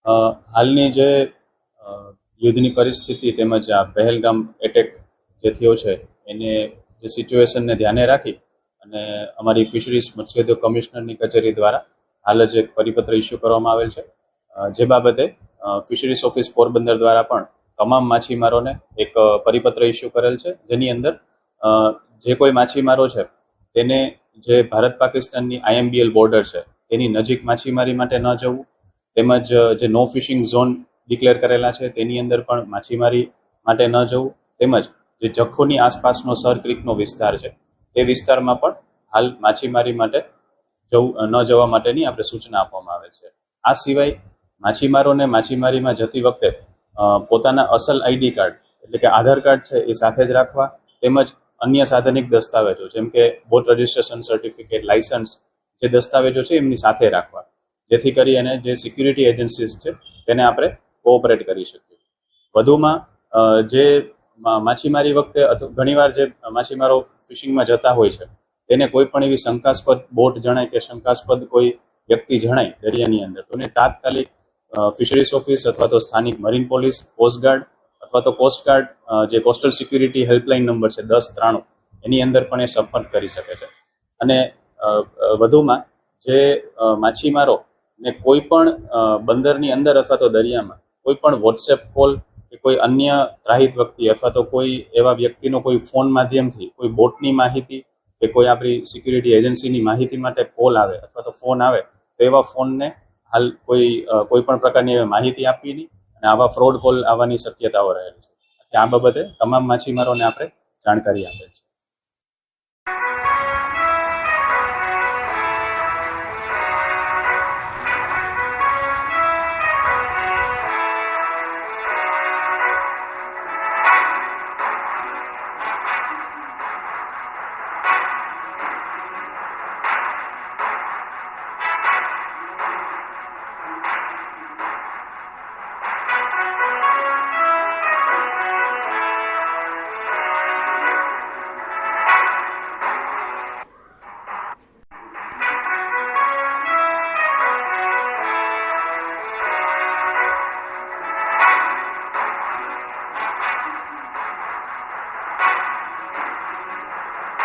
હાલની જે યુદ્ધની પરિસ્થિતિ તેમજ આ પહેલગામ એટેક જે થયો છે એને જે સિચ્યુએશનને ધ્યાને રાખી અને અમારી ફિશરીઝ મત્સ્યોદ્યોગ કમિશનરની કચેરી દ્વારા હાલ જ એક પરિપત્ર ઇસ્યુ કરવામાં આવેલ છે, જે બાબતે ફિશરીઝ ઓફિસ પોરબંદર દ્વારા પણ તમામ માછીમારોને એક પરિપત્ર ઇસ્યુ કરેલ છે, જેની અંદર જે કોઈ માછીમારો છે તેને જે ભારત પાકિસ્તાનની IMBL બોર્ડર છે તેની નજીક માછીમારી માટે ન જવું, તેમજ જે નો ફિશિંગ ઝોન ડિક્લેર કરેલા છે તેની અંદર પણ માછીમારી માટે ન જવું, તેમજ જે જખૌની આસપાસનો સર ક્રીકનો વિસ્તાર છે તે વિસ્તારમાં પણ હાલ માછીમારી માટે ન જવા માટેની આપણે સૂચના આપવામાં આવે છે. આ સિવાય માછીમારોને માછીમારીમાં જતી વખતે પોતાના અસલ ID કાર્ડ એટલે કે આધાર કાર્ડ છે એ સાથે જ રાખવા, તેમજ અન્ય સાધનિક દસ્તાવેજો જેમ કે બોટ રજિસ્ટ્રેશન સર્ટિફિકેટ, લાયસન્સ જે દસ્તાવેજો છે એમની સાથે રાખવા, જેથી કરી અને જે સિક્યુરિટી એજન્સીસ છે તેને આપણે કોઓપરેટ કરી શકીએ. વધુમાં જે માછીમારી વખતે ઘણીવાર જે માછીમારો ફિશિંગમાં જતા હોય છે તેને કોઈ પણ એવી શંકાસ્પદ બોટ જણાય કે શંકાસ્પદ કોઈ વ્યક્તિ જણાય દરિયાની અંદર, તો એને તાત્કાલિક ફિશરીઝ ઓફિસ અથવા તો સ્થાનિક મરીન પોલીસ, કોસ્ટગાર્ડ અથવા તો કોસ્ટગાર્ડ જે કોસ્ટલ સિક્યુરિટી હેલ્પલાઇન નંબર છે 1093 એની અંદર પણ એ સંપર્ક કરી શકે છે. અને વધુમાં જે માછીમારો ને કોઈ પણ બંદરની અંદર અથવા તો દરિયામાં કોઈ પણ વોટ્સએપ કોલ કે કોઈ અન્ય ત્રાહિત વ્યક્તિ અથવા તો કોઈ એવા વ્યક્તિનો કોઈ ફોન માધ્યમથી કોઈ બોટની માહિતી કે કોઈ આપણી સિક્યુરિટી એજન્સીની માહિતી માટે કોલ આવે અથવા તો ફોન આવે તો એવા ફોનને હાલ કોઈ પણ પ્રકારની માહિતી આપવી નહીં અને આવા ફ્રોડ કોલ આવવાની શક્યતાઓ રહેલી છે. આ બાબતે તમામ માછીમારોને આપણે જાણકારી આપેલ છે.